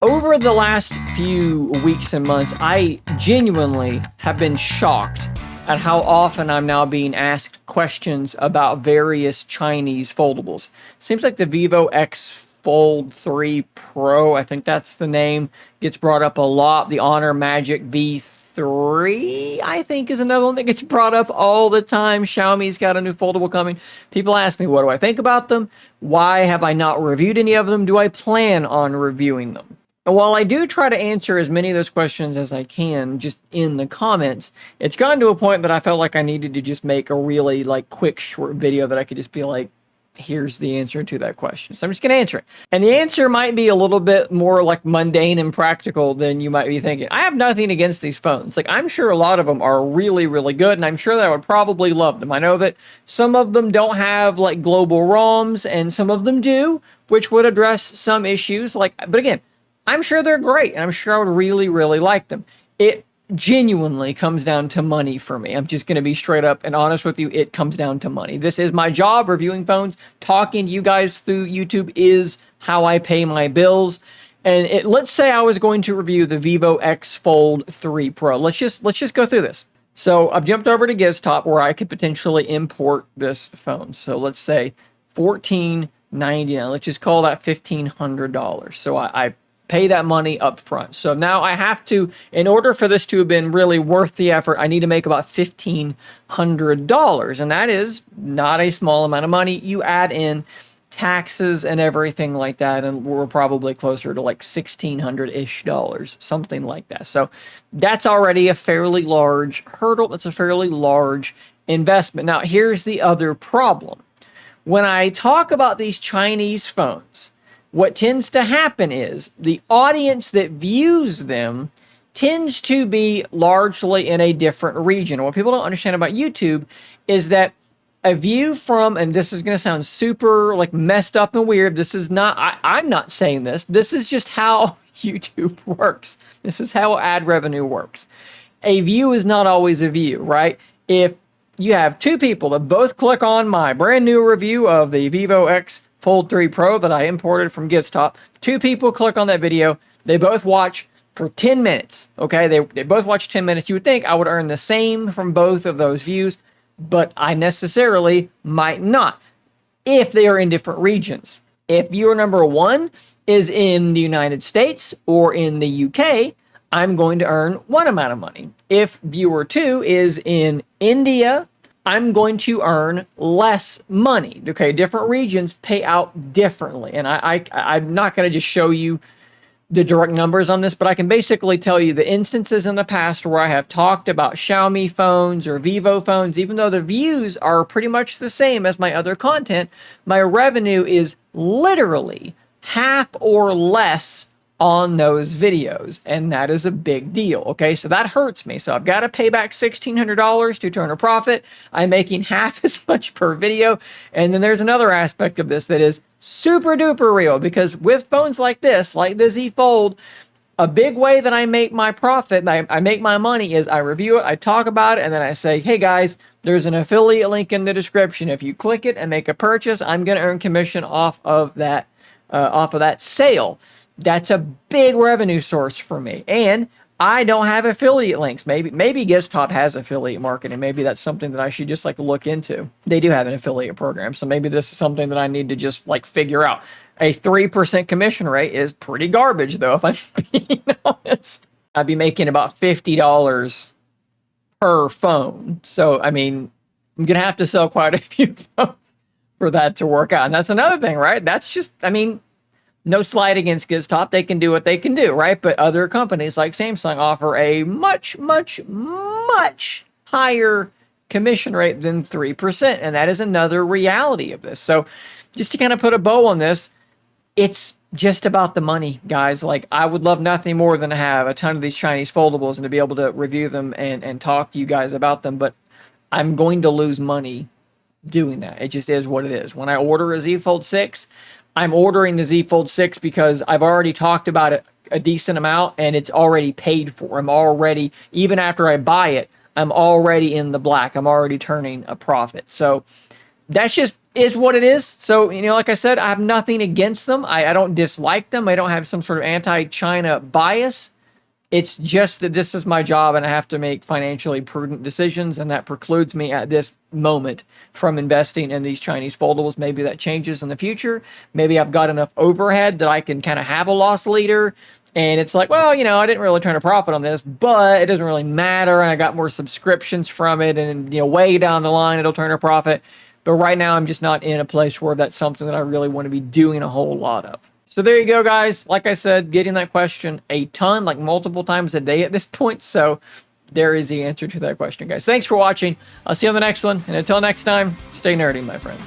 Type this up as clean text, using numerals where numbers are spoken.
Over the last few weeks and months, I genuinely have been shocked at how often I'm now being asked questions about various Chinese foldables. Seems like the Vivo X Fold 3 Pro, I think that's the name, gets brought up a lot. The Honor Magic V3, I think, is another one that gets brought up all the time. Xiaomi's got a new foldable coming. People ask me, what do I think about them? Why have I not reviewed any of them? Do I plan on reviewing them? And while I do try to answer as many of those questions as I can just in the comments, it's gotten to a point that I felt like I needed to just make a really quick short video that I could just be like, here's the answer to that question. So I'm just going to answer it. And the answer might be a little bit more mundane and practical than you might be thinking. I have nothing against these phones. I'm sure a lot of them are really, really good, and I'm sure that I would probably love them. I know that some of them don't have global ROMs, and some of them do, which would address some issues. But again, I'm sure they're great, and I'm sure I would really, really like them. It genuinely comes down to money for me. I'm just going to be straight up and honest with you. It comes down to money. This is my job, reviewing phones. Talking to you guys through YouTube is how I pay my bills. And let's say I was going to review the Vivo X Fold 3 Pro. Let's just go through this. So I've jumped over to Giztop where I could potentially import this phone. So let's say $14.99. Let's just call that $1,500. So I pay that money up front. So now I have to, in order for this to have been really worth the effort, I need to make about $1,500. And that is not a small amount of money. You add in taxes and everything like that, and we're probably closer to $1,600-ish, something like that. So that's already a fairly large hurdle. That's a fairly large investment. Now, here's the other problem. When I talk about these Chinese phones, what tends to happen is the audience that views them tends to be largely in a different region. What people don't understand about YouTube is that a view from, and this is going to sound super messed up and weird. This is not, I'm not saying this. This is just how YouTube works. This is how ad revenue works. A view is not always a view, right? If you have two people that both click on my brand new review of the Vivo X Fold 3 Pro that I imported from Giztop. Two people click on that video. They both watch for 10 minutes. Okay, they both watch 10 minutes. You would think I would earn the same from both of those views, but I necessarily might not if they are in different regions. If viewer number one is in the United States or in the UK, I'm going to earn one amount of money. If viewer two is in India, I'm going to earn less money. Okay, different regions pay out differently. And I'm not going to just show you the direct numbers on this, but I can basically tell you the instances in the past where I have talked about Xiaomi phones or Vivo phones. Even though the views are pretty much the same as my other content, my revenue is literally half or less on those videos, and that is a big deal. Okay, so that hurts me. So I've got to pay back $1,600 to turn a profit. I'm making half as much per video. And then there's another aspect of this that is super duper real, because with phones like this, like the Z Fold, a big way that I make my profit, I make my money, is I review it, I talk about it, and then I say, hey guys, there's an affiliate link in the description. If you click it and make a purchase, I'm going to earn commission off of that sale. That's a big revenue source for me. And I don't have affiliate links. Maybe Giztop has affiliate marketing. Maybe that's something that I should just look into. They do have an affiliate program. So maybe this is something that I need to just figure out. A 3% commission rate is pretty garbage though, if I'm being honest. I'd be making about $50 per phone. So, I mean, I'm going to have to sell quite a few phones for that to work out. And that's another thing, right? That's just, I mean, no slight against Giztop. They can do what they can do, right? But other companies like Samsung offer a much, much, much higher commission rate than 3%. And that is another reality of this. So just to kind of put a bow on this, it's just about the money, guys. I would love nothing more than to have a ton of these Chinese foldables and to be able to review them and talk to you guys about them. But I'm going to lose money doing that. It just is what it is. When I order a Z Fold 6, I'm ordering the Z Fold 6 because I've already talked about it a decent amount and it's already paid for. I'm already, even after I buy it, I'm already in the black. I'm already turning a profit. So that's just is what it is. So, like I said, I have nothing against them. I don't dislike them. I don't have some sort of anti-China bias. It's just that this is my job and I have to make financially prudent decisions, and that precludes me at this moment from investing in these Chinese foldables. Maybe that changes in the future. Maybe I've got enough overhead that I can kind of have a loss leader, and it's like, well, I didn't really turn a profit on this, but it doesn't really matter, and I got more subscriptions from it, and way down the line it'll turn a profit. But right now I'm just not in a place where that's something that I really want to be doing a whole lot of. So there you go, guys. Like I said, getting that question a ton, like multiple times a day at this point. So there is the answer to that question, guys. Thanks for watching. I'll see you on the next one. And until next time, stay nerdy, my friends.